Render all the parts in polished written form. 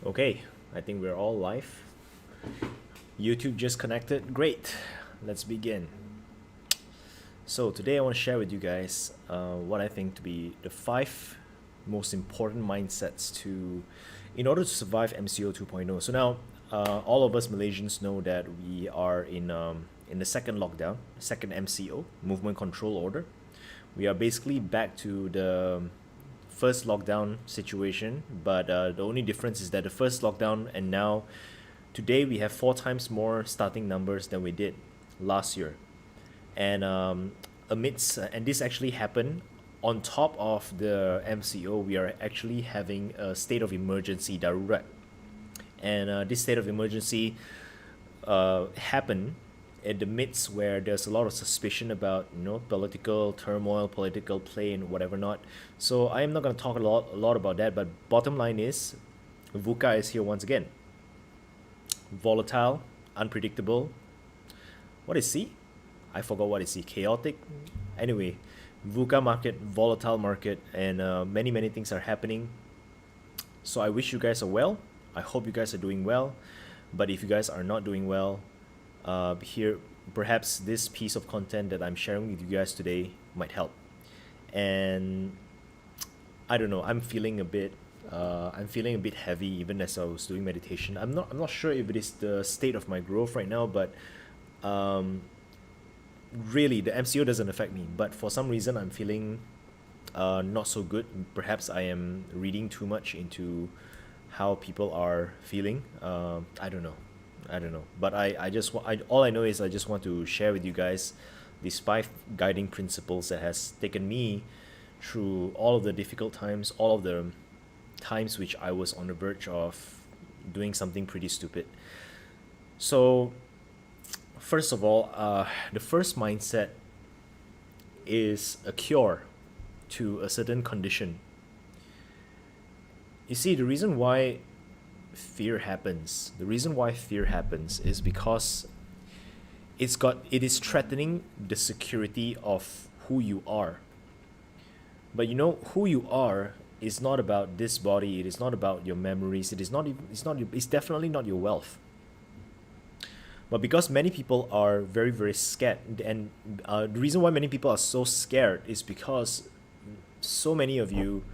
Okay, I think we're all live. YouTube just connected. Great. Let's begin. So today I want to share with you guys what I think to be the 5 most important mindsets in order to survive MCO 2.0. So now, all of us Malaysians know that we are in the second lockdown, second MCO, Movement Control Order. We are basically back to the first lockdown situation, but the only difference is that the first lockdown and now today we have 4 times more starting numbers than we did last year. And and this actually happened on top of the MCO. We are actually having a state of emergency darurat, and this state of emergency happened in the midst where there's a lot of suspicion about political turmoil, political play, and whatever not. So I am not going to talk a lot about that. But bottom line is, VUCA is here once again. Volatile, unpredictable. What is C? I forgot what is C. Chaotic. Anyway, VUCA market, volatile market, and many things are happening. So I wish you guys are well. I hope you guys are doing well. But if you guys are not doing well, here perhaps this piece of content that I'm sharing with you guys today might help. And I don't know, I'm feeling a bit heavy even as I was doing meditation. I'm not sure if it is the state of my growth right now, but really the MCO doesn't affect me, but for some reason I'm feeling not so good. Perhaps I am reading too much into how people are feeling. I don't know. But all I know is I just want to share with you guys these 5 guiding principles that has taken me through all of the difficult times, all of the times which I was on the verge of doing something pretty stupid. So first of all, the first mindset is a cure to a certain condition. You see, the reason why fear happens is because it is threatening the security of who you are. But who you are is not about this body. It is not about your memories. It's definitely not your wealth. But because many people are very, very scared, and the reason why many people are so scared is because so many of you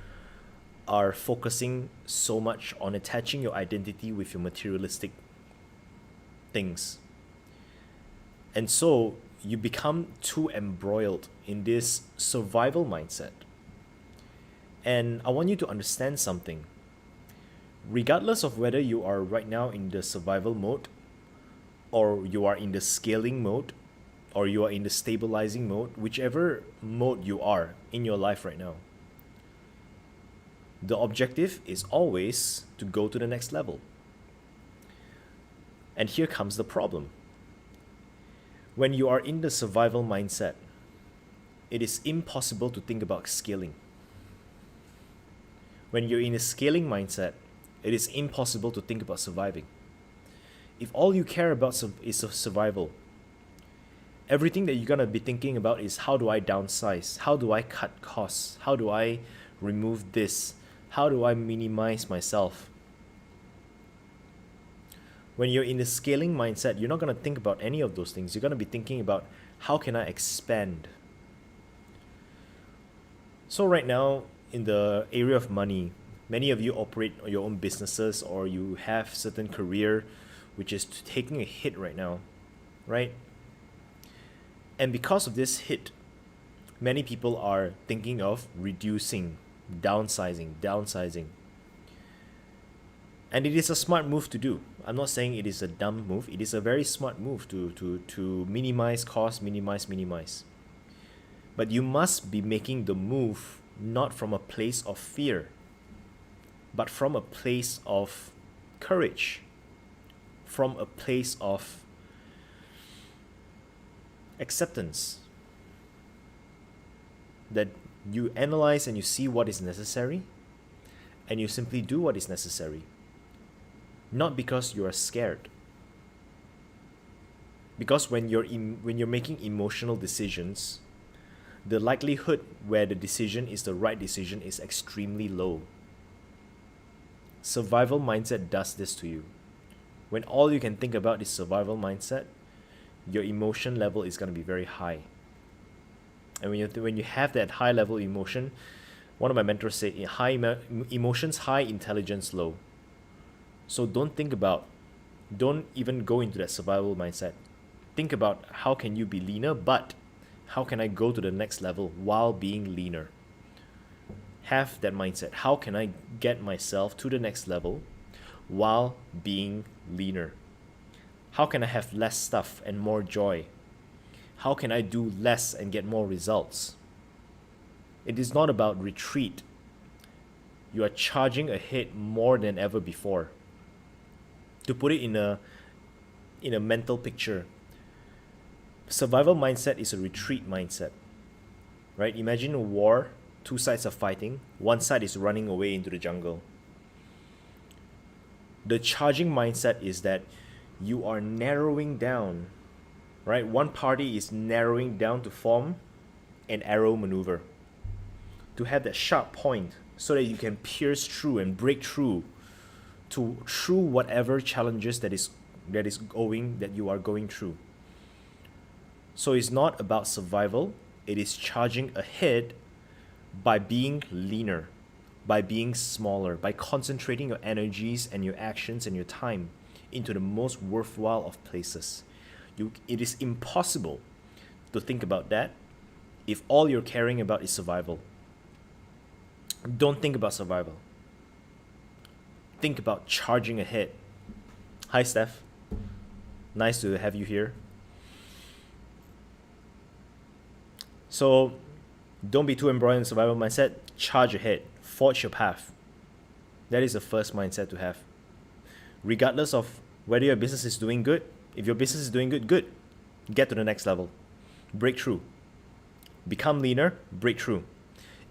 are focusing so much on attaching your identity with your materialistic things. And so you become too embroiled in this survival mindset. And I want you to understand something. Regardless of whether you are right now in the survival mode, or you are in the scaling mode, or you are in the stabilizing mode, whichever mode you are in your life right now, the objective is always to go to the next level. And here comes the problem. When you are in the survival mindset, it is impossible to think about scaling. When you're in a scaling mindset, it is impossible to think about surviving. If all you care about is survival, everything that you're going to be thinking about is how do I downsize? How do I cut costs? How do I remove this? How do I minimize myself? When you're in the scaling mindset, you're not going to think about any of those things. You're going to be thinking about how can I expand? So right now, in the area of money, many of you operate your own businesses, or you have certain career which is taking a hit right now, right? And because of this hit, many people are thinking of reducing, downsizing. And it is a smart move to do. I'm not saying it is a dumb move. It is a very smart move to minimize costs, minimize. But you must be making the move not from a place of fear, but from a place of courage, from a place of acceptance, that you analyze and you see what is necessary, and you simply do what is necessary, not because you are scared. Because when you're making emotional decisions, the likelihood where the decision is the right decision is extremely low. Survival mindset does this to you. When all you can think about is survival mindset, your emotion level is going to be very high. And when you have that high level emotion, one of my mentors said, emotions high, intelligence low. So don't even go into that survival mindset. Think about how can you be leaner, but how can I go to the next level while being leaner? Have that mindset. How can I get myself to the next level while being leaner? How can I have less stuff and more joy? How can I do less and get more results? It is not about retreat. You are charging ahead more than ever before. To put it in a mental picture, survival mindset is a retreat mindset. Right? Imagine a war, two sides are fighting, one side is running away into the jungle. The charging mindset is that you are narrowing down, right? One party is narrowing down to form an arrow maneuver, to have that sharp point so that you can pierce through and break through whatever challenges that you are going through. So it's not about survival, it is charging ahead by being leaner, by being smaller, by concentrating your energies and your actions and your time into the most worthwhile of places. It is impossible to think about that if all you're caring about is survival. Don't think about survival. Think about charging ahead. Hi, Steph. Nice to have you here. So don't be too embroiled in survival mindset. Charge ahead. Forge your path. That is the first mindset to have. Regardless of whether your business is doing good, if your business is doing good. Get to the next level. Break through. Become leaner, break through.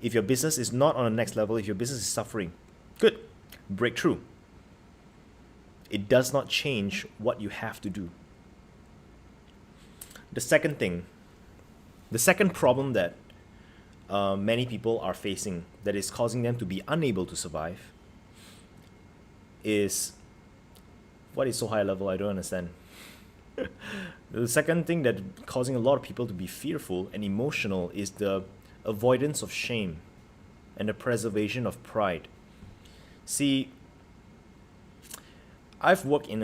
If your business is not on the next level, if your business is suffering, good. Break through. It does not change what you have to do. The second problem that many people are facing that is causing them to be unable to survive is, what is so high level? I don't understand. The second thing that causing a lot of people to be fearful and emotional is the avoidance of shame and the preservation of pride. See, I've worked in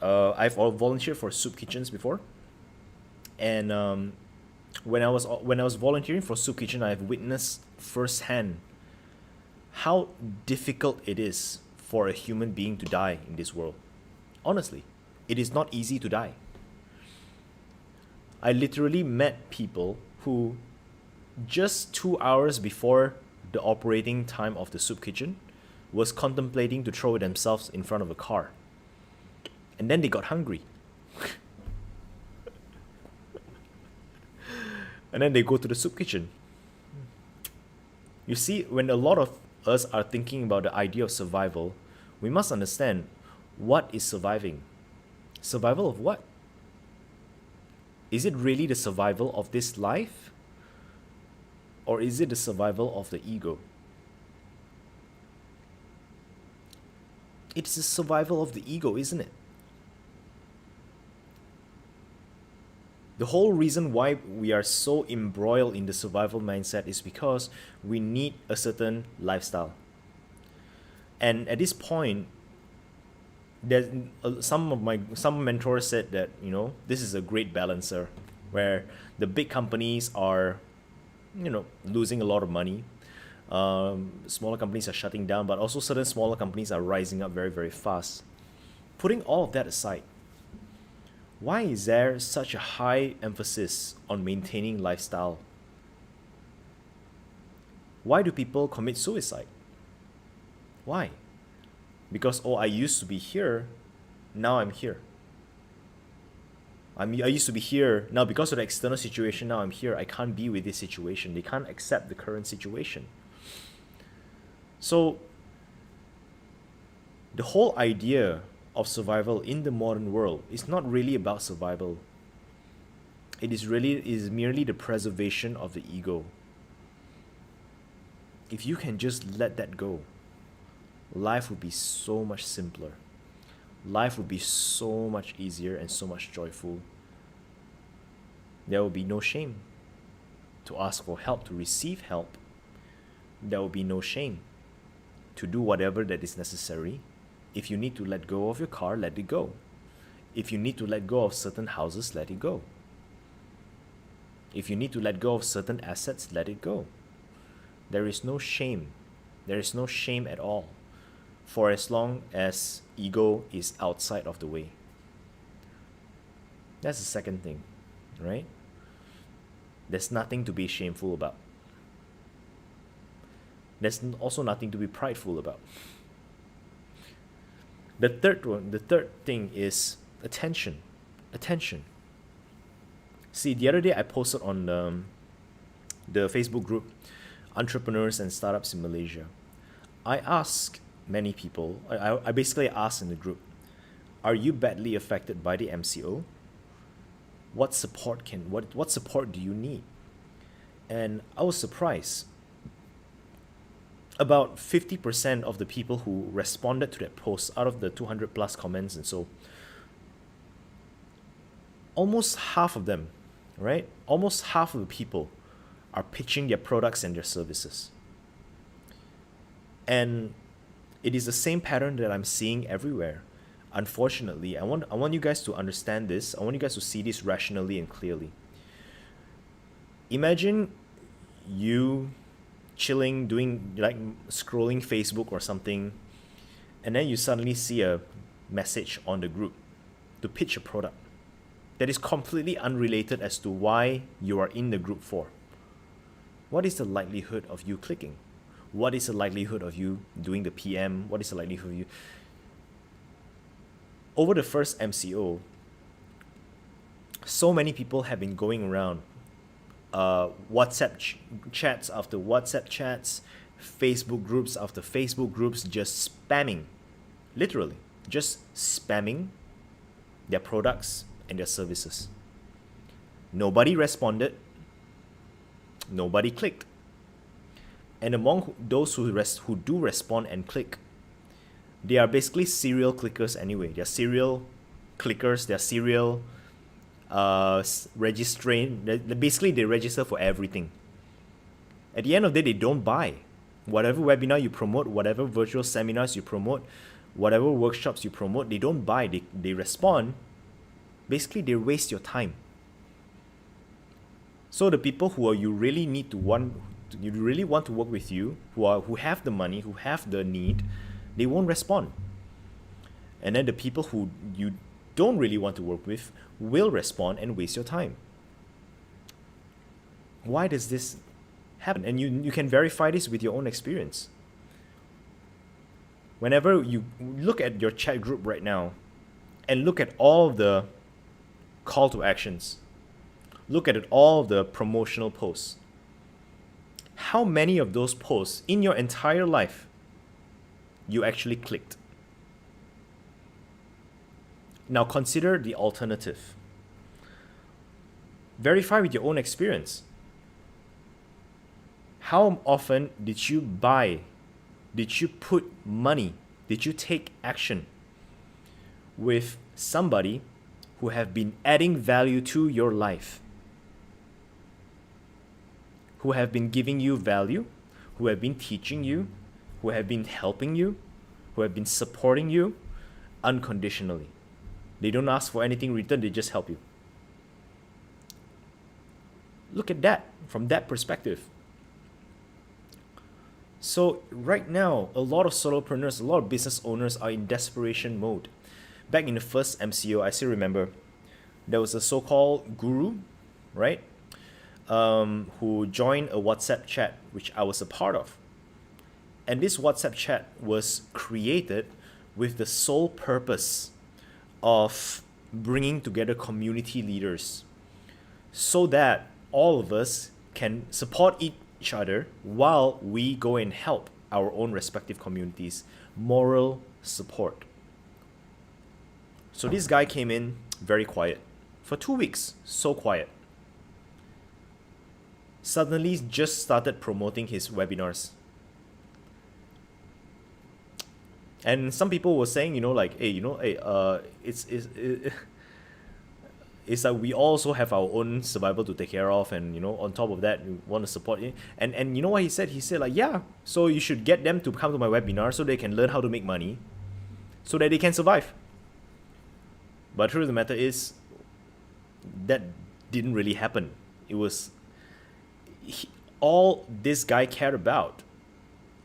I've volunteered for soup kitchens before, and when I was volunteering for soup kitchen, I've witnessed firsthand how difficult it is for a human being to die in this world. Honestly, it is not easy to die. I literally met people who just 2 hours before the operating time of the soup kitchen was contemplating to throw themselves in front of a car. And then they got hungry. And then they go to the soup kitchen. You see, when a lot of us are thinking about the idea of survival, we must understand what is surviving. Survival of what? Is it really the survival of this life? Or is it the survival of the ego? It's the survival of the ego, isn't it? The whole reason why we are so embroiled in the survival mindset is because we need a certain lifestyle. And at this point, there's some mentors said that, this is a great balancer where the big companies are, losing a lot of money. Smaller companies are shutting down, but also certain smaller companies are rising up very, very fast. Putting all of that aside, why is there such a high emphasis on maintaining lifestyle? Why do people commit suicide? Why? Because, I used to be here, now I'm here. I used to be here, now because of the external situation, now I'm here. I can't be with this situation. They can't accept the current situation. So, the whole idea of survival in the modern world is not really about survival. It is merely the preservation of the ego. If you can just let that go, life would be so much simpler. Life would be so much easier and so much joyful. There will be no shame to ask for help, to receive help. There will be no shame to do whatever that is necessary. If you need to let go of your car, let it go. If you need to let go of certain houses, let it go. If you need to let go of certain assets, let it go. There is no shame. There is no shame at all, for as long as ego is outside of the way. That's the second thing, right? There's nothing to be shameful about. There's also nothing to be prideful about. The third thing is attention. Attention. See, the other day I posted on the Facebook group, Entrepreneurs and Startups in Malaysia. I asked many people, I basically asked in the group, are you badly affected by the MCO? What support do you need? And I was surprised. About 50% of the people who responded to that post, out of the 200 plus comments and so, almost half of them, right? Almost half of the people are pitching their products and their services. And it is the same pattern that I'm seeing everywhere. Unfortunately, I want you guys to understand this. I want you guys to see this rationally and clearly. Imagine you chilling, doing like scrolling Facebook or something, and then you suddenly see a message on the group to pitch a product that is completely unrelated as to why you are in the group for. What is the likelihood of you clicking? What is the likelihood of you doing the PM? What is the likelihood of you? Over the first MCO, so many people have been going around WhatsApp chats after WhatsApp chats, Facebook groups after Facebook groups, just spamming, literally, just spamming their products and their services. Nobody responded. Nobody clicked. And among those who do respond and click, they are basically serial clickers anyway. They're serial clickers. They're serial registering. Basically, they register for everything. At the end of the day, they don't buy. Whatever webinar you promote, whatever virtual seminars you promote, whatever workshops you promote, they don't buy. They respond. Basically, they waste your time. So the people who you really want to work with you, who have the money, who have the need, they won't respond. And then the people who you don't really want to work with will respond and waste your time. Why does this happen? And you can verify this with your own experience. Whenever you look at your chat group right now and look at all the call to actions, look at all the promotional posts, how many of those posts in your entire life you actually clicked? Now consider the alternative. Verify with your own experience. How often did you buy? Did you put money? Did you take action with somebody who have been adding value to your life? Who have been giving you value, who have been teaching you, who have been helping you, who have been supporting you unconditionally. They don't ask for anything in return, they just help you. Look at that from that perspective. So right now, a lot of solopreneurs, a lot of business owners are in desperation mode. Back in the first MCO, I still remember, there was a so-called guru, right? Who joined a WhatsApp chat, which I was a part of. And this WhatsApp chat was created with the sole purpose of bringing together community leaders so that all of us can support each other while we go and help our own respective communities. Moral support. So this guy came in very quiet. For 2 weeks, so quiet. Suddenly just started promoting his webinars. And some people were saying, like, hey, hey, it's like we also have our own survival to take care of, and on top of that, you want to support it. And you know what he said? He said like, yeah, so you should get them to come to my webinar so they can learn how to make money, so that they can survive. But the truth of the matter is, that didn't really happen. It was all this guy cared about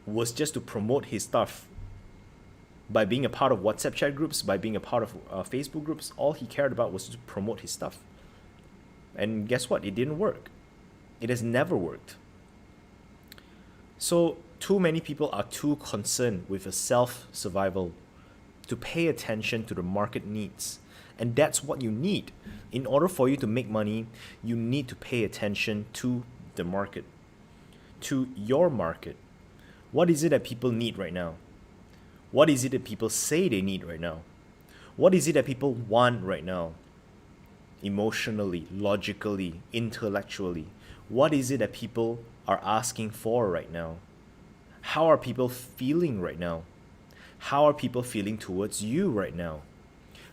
was just to promote his stuff. By being a part of WhatsApp chat groups, by being a part of Facebook groups, all he cared about was to promote his stuff. And guess what? It didn't work. It has never worked. So too many people are too concerned with a self-survival to pay attention to the market needs. And that's what you need. In order for you to make money, you need to pay attention to the market, to your market. What is it that people need right now? What is it that people say they need right now? What is it that people want right now? Emotionally, logically, intellectually. What is it that people are asking for right now? How are people feeling right now? How are people feeling towards you right now?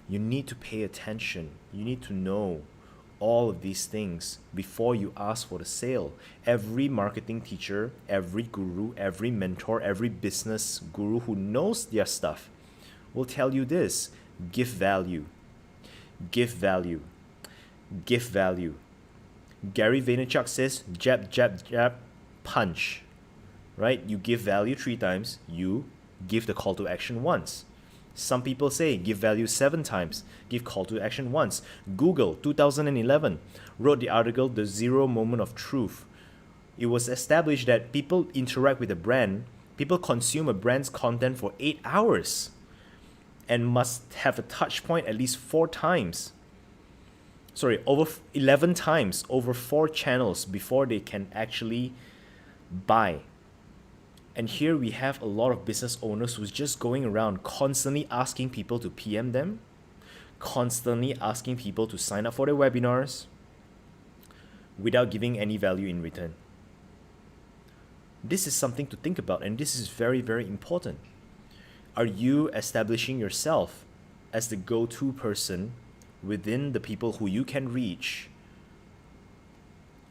You need to pay attention. You need to know all of these things before you ask for the sale. Every marketing teacher, every guru, every mentor, every business guru who knows their stuff will tell you this: give value. Give value. Give value. Gary Vaynerchuk says, jab, jab, jab, punch. Right? You give value 3 times, you give the call to action once. Some people say give value 7 times, give call to action once. Google, 2011, wrote the article, The Zero Moment of Truth. It was established that people interact with a brand, people consume a brand's content for 8 hours and must have a touch point at least 4 times. Over 11 times, over 4 channels before they can actually buy. And here we have a lot of business owners who's just going around constantly asking people to PM them, constantly asking people to sign up for their webinars without giving any value in return. This is something to think about, and this is very, very important. Are you establishing yourself as the go-to person within the people who you can reach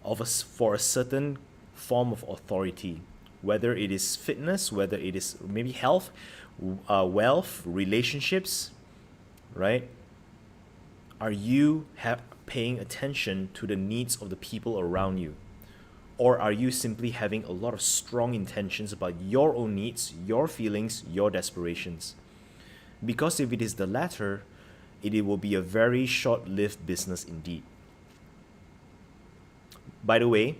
for a certain form of authority? Whether it is fitness, whether it is maybe health, wealth, relationships, right? Are you paying attention to the needs of the people around you? Or are you simply having a lot of strong intentions about your own needs, your feelings, your desperations? Because if it is the latter, it will be a very short-lived business indeed. By the way,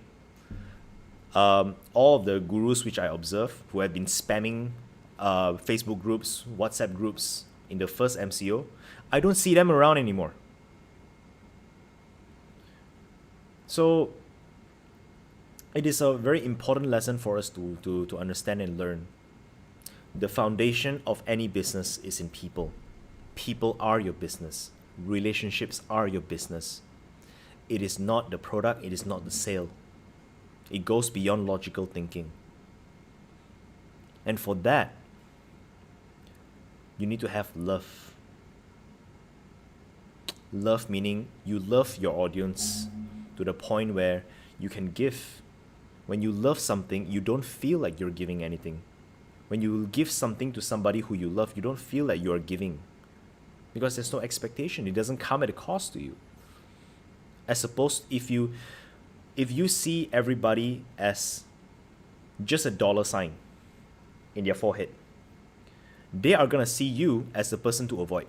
all of the gurus which I observe who have been spamming Facebook groups, WhatsApp groups in the first MCO, I don't see them around anymore. So it is a very important lesson for us to understand and learn. The foundation of any business is in people. People are your business. Relationships are your business. It is not the product, it is not the sale. It goes beyond logical thinking. And for that, you need to have love. Love meaning you love your audience to the point where you can give. When you love something, you don't feel like you're giving anything. When you give something to somebody who you love, you don't feel like you're giving. Because there's no expectation. It doesn't come at a cost to you. As opposed, if you see everybody as just a dollar sign in their forehead, they are going to see you as the person to avoid.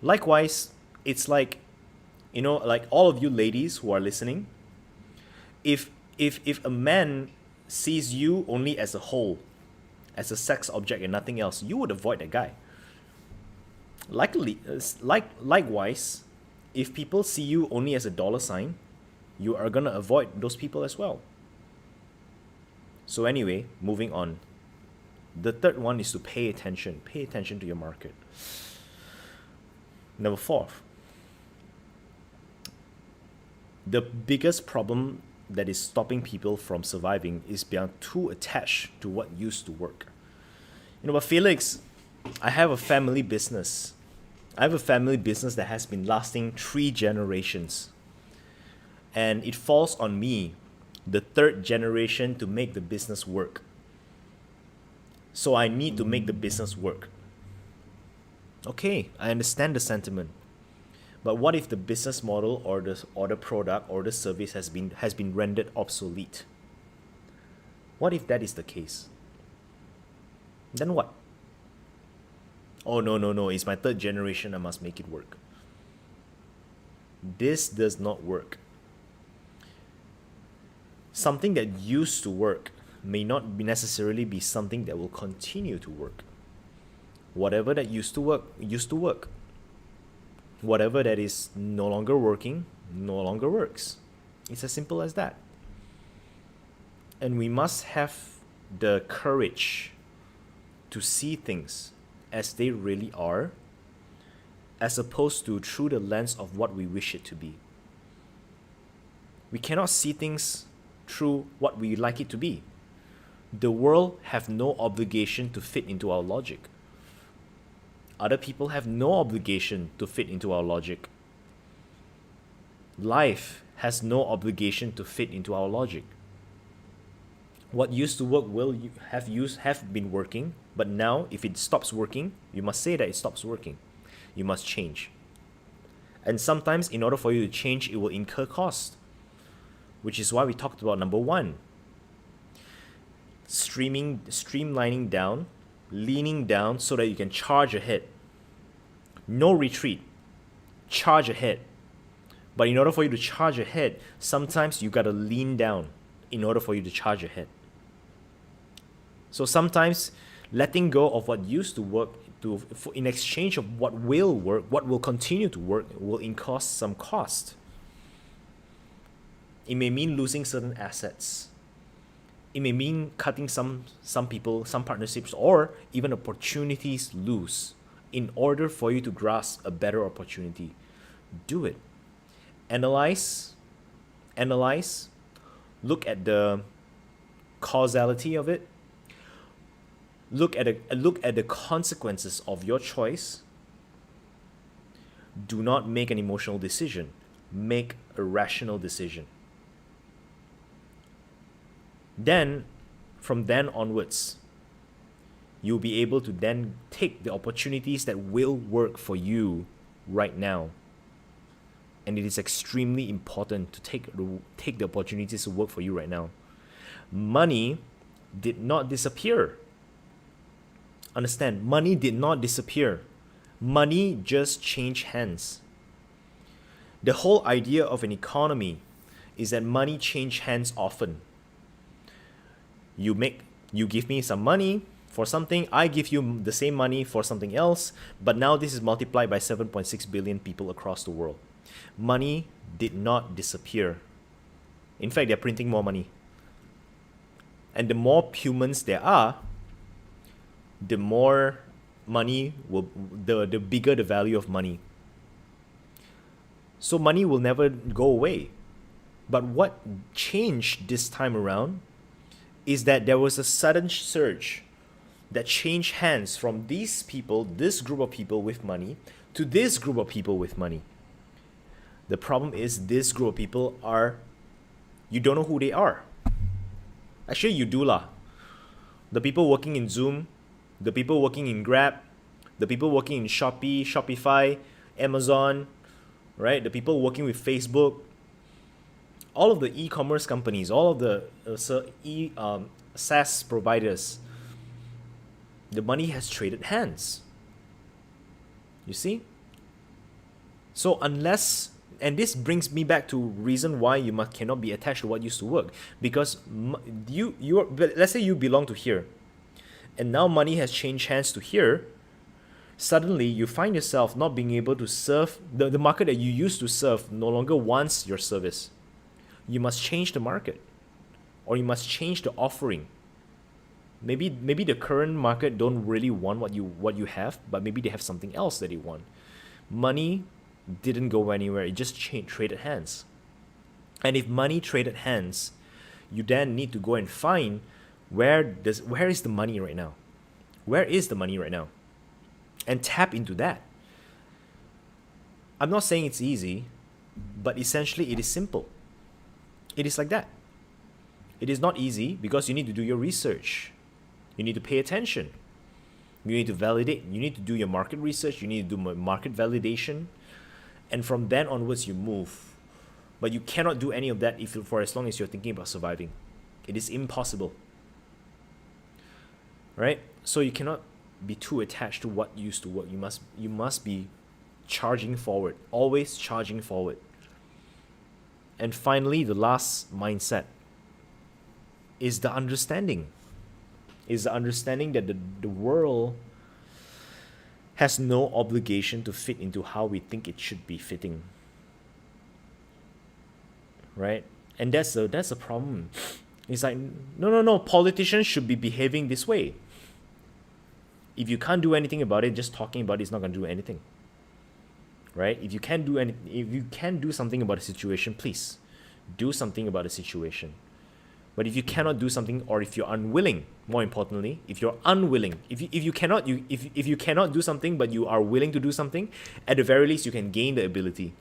Likewise, it's like, like all of you ladies who are listening, if a man sees you only as a whole, as a sex object and nothing else, you would avoid that guy. Likewise, if people see you only as a dollar sign, you are going to avoid those people as well. So anyway, moving on. The third one is to pay attention. Pay attention to your market. Number 4. The biggest problem that is stopping people from surviving is being too attached to what used to work. But Felix, I have a family business. I have a family business that has been lasting 3 generations. And it falls on me, the third generation, to make the business work. So I need to make the business work. Okay, I understand the sentiment. But what if the business model or the product or the service has been rendered obsolete? What if that is the case? Then what? Oh no, it's my third generation, I must make it work. This does not work. Something that used to work may not necessarily be something that will continue to work. Whatever that used to work. Whatever that is no longer working, no longer works. It's as simple as that. And we must have the courage to see things as they really are, as opposed to through the lens of what we wish it to be. We cannot see things through what we like it to be. The world have no obligation to fit into our logic. Other people have no obligation to fit into our logic. Life has no obligation to fit into our logic. What used to work will have been working, but now if it stops working, you must say that it stops working. You must change. And sometimes in order for you to change, it will incur cost, which is why we talked about number 1. Streamlining down, leaning down so that you can charge ahead. No retreat. Charge ahead. But in order for you to charge ahead, sometimes you gotta lean down in order for you to charge ahead. So sometimes letting go of what used to work in exchange of what will work, what will continue to work, will incur some cost. It may mean losing certain assets. It may mean cutting some people, some partnerships, or even opportunities loose in order for you to grasp a better opportunity. Do it. Analyze, look at the causality of it. Look at the consequences of your choice. Do not make an emotional decision. Make a rational decision. Then, from then onwards, you'll be able to then take the opportunities that will work for you right now. And it is extremely important to take the opportunities to work for you right now. Money did not disappear. Understand, money did not disappear. Money just changed hands. The whole idea of an economy is that money changes hands often. You give me some money for something, I give you the same money for something else, but now this is multiplied by 7.6 billion people across the world. Money did not disappear. In fact, they're printing more money. And the more humans there are, the more money the bigger the value of money. So money will never go away. But what changed this time around is that there was a sudden surge that changed hands from these people, this group of people with money, to this group of people with money. The problem is this group of people you don't know who they are. Actually, you do lah. The people working in Zoom, the people working in Grab, the people working in Shopee, Shopify, Amazon, right? The people working with Facebook, all of the e-commerce companies, all of the SaaS providers, the money has traded hands. You see? So unless, and this brings me back to reason why you cannot be attached to what used to work, because let's say you belong to here, and now money has changed hands to here. Suddenly you find yourself not being able to serve the market that you used to serve no longer wants your service. You must change the market, or you must change the offering. Maybe the current market don't really want what you have, but maybe they have something else that they want. Money didn't go anywhere. It just traded hands. And if money traded hands, you then need to go and find where is the money right now? Where is the money right now? And tap into that. I'm not saying it's easy, but essentially it is simple. It is like that. It is not easy because you need to do your research. You need to pay attention. You need to validate. You need to do your market research. You need to do market validation. And from then onwards, you move. But you cannot do any of that for as long as you're thinking about surviving. It is impossible. Right? So you cannot be too attached to what used to work. You must be charging forward, always charging forward. And finally, the last mindset is the understanding. Is the understanding that the world has no obligation to fit into how we think it should be fitting. Right? And that's a problem. It's like, no, politicians should be behaving this way. If you can't do anything about it, just talking about it is not going to do anything. Right? If you can do something about a situation, please do something about the situation. But if you cannot do something, or if you're unwilling, more importantly, if you're unwilling, if you cannot do something but you are willing to do something, at the very least you can gain the ability.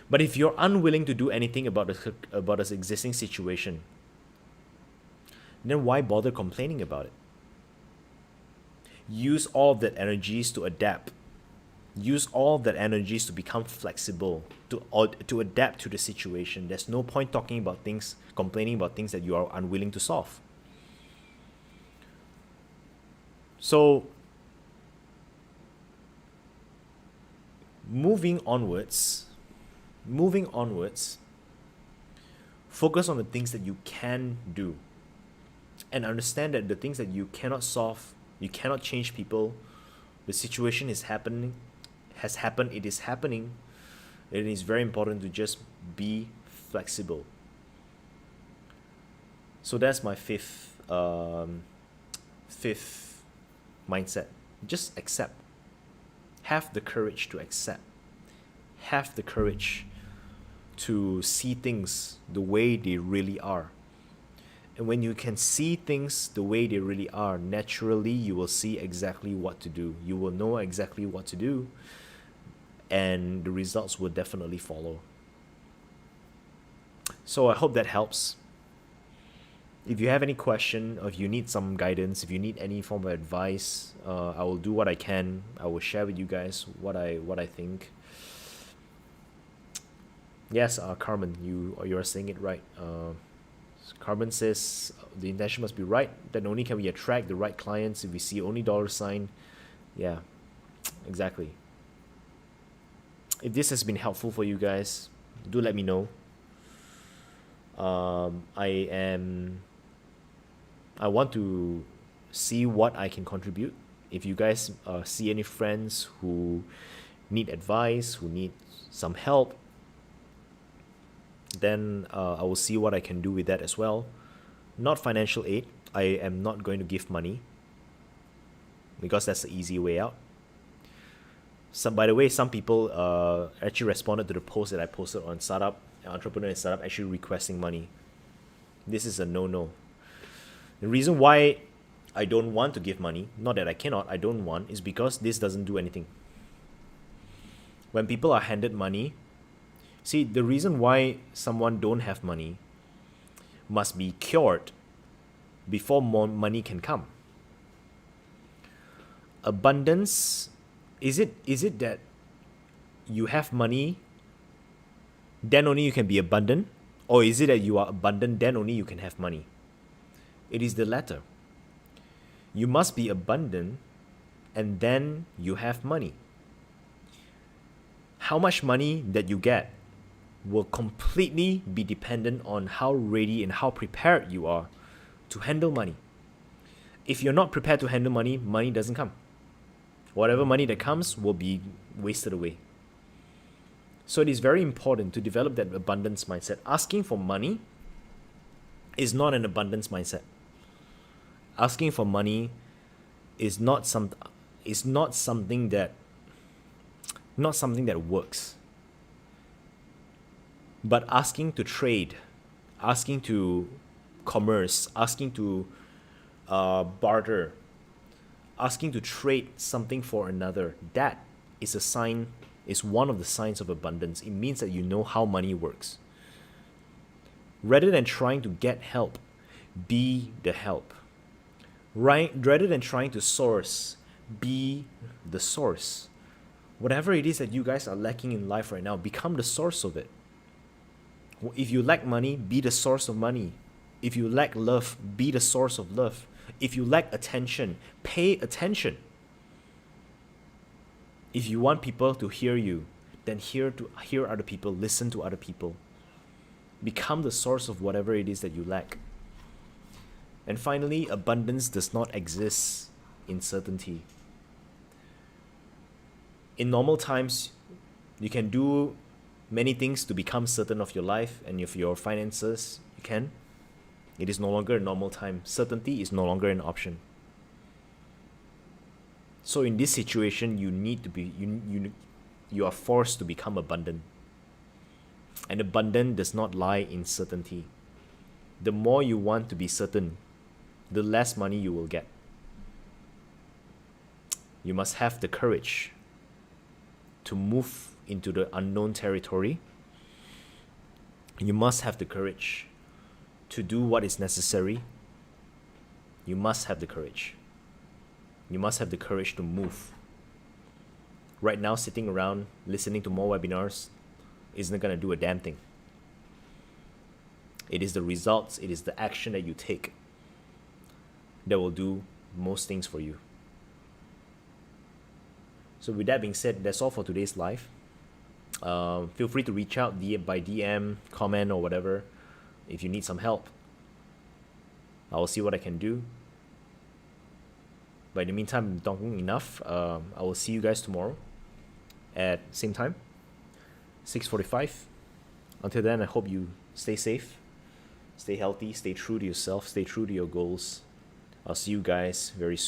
But if you're unwilling to do anything about this existing situation, then why bother complaining about it? Use all of that energies to adapt. Use all of that energies to become flexible, to adapt to the situation. There's no point complaining about things that you are unwilling to solve. So, moving onwards, focus on the things that you can do, and understand that the things that you cannot solve, you cannot change people. The situation has happened. It is happening. It is very important to just be flexible. So that's my fifth mindset. Just accept. Have the courage to accept. Have the courage to see things the way they really are. And when you can see things the way they really are, naturally you will see exactly what to do. You will know exactly what to do, and the results will definitely follow. So I hope that helps. If you have any question, or if you need some guidance, if you need any form of advice, I will do what I can. I will share with you guys what I think. Yes, Carmen, you're saying it right. Carmen says the intention must be right. Then only can we attract the right clients if we see only dollar sign. Yeah, exactly. If this has been helpful for you guys, do let me know. I want to see what I can contribute. If you guys see any friends who need advice, who need some help, then I will see what I can do with that as well. Not financial aid. I am not going to give money because that's the easy way out. By the way, some people actually responded to the post that I posted on Entrepreneur and Startup, actually requesting money. This is a no-no. The reason why I don't want to give money, not that I cannot, I don't want, is because this doesn't do anything. When people are handed money, see, the reason why someone don't have money must be cured before more money can come. Abundance, is it that you have money, then only you can be abundant? Or is it that you are abundant, then only you can have money? It is the latter. You must be abundant, and then you have money. How much money that you get will completely be dependent on how ready and how prepared you are to handle money. If you're not prepared to handle money, money doesn't come. Whatever money that comes will be wasted away. So it is very important to develop that abundance mindset. Asking for money is not an abundance mindset. Asking for money is not something that works. But asking to trade, asking to commerce, asking to barter, asking to trade something for another, that is a sign, is one of the signs of abundance. It means that you know how money works. Rather than trying to get help, be the help. Right? Rather than trying to source, be the source. Whatever it is that you guys are lacking in life right now, become the source of it. If you lack money, be the source of money. If you lack love, be the source of love. If you lack attention, pay attention. If you want people to hear you, then hear other people, listen to other people. Become the source of whatever it is that you lack. And finally, abundance does not exist in certainty. In normal times, you can do many things to become certain of your life and of your finances. You can. It is no longer a normal time. Certainty is no longer an option. So in this situation, you need to be you are forced to become abundant. And abundance does not lie in certainty. The more you want to be certain, the less money you will get. You must have the courage to move into the unknown territory. You must have the courage to do what is necessary. You must have the courage. You must have the courage to move. Right now, sitting around listening to more webinars isn't going to do a damn thing. It is the results, it is the action that you take that will do most things for you. So with that being said, that's all for today's live. Feel free to reach out by DM, comment, or whatever if you need some help. I will see what I can do. But in the meantime, I'm talking enough. I will see you guys tomorrow at same time, 6:45. Until then, I hope you stay safe, stay healthy, stay true to yourself, stay true to your goals. I'll see you guys very soon.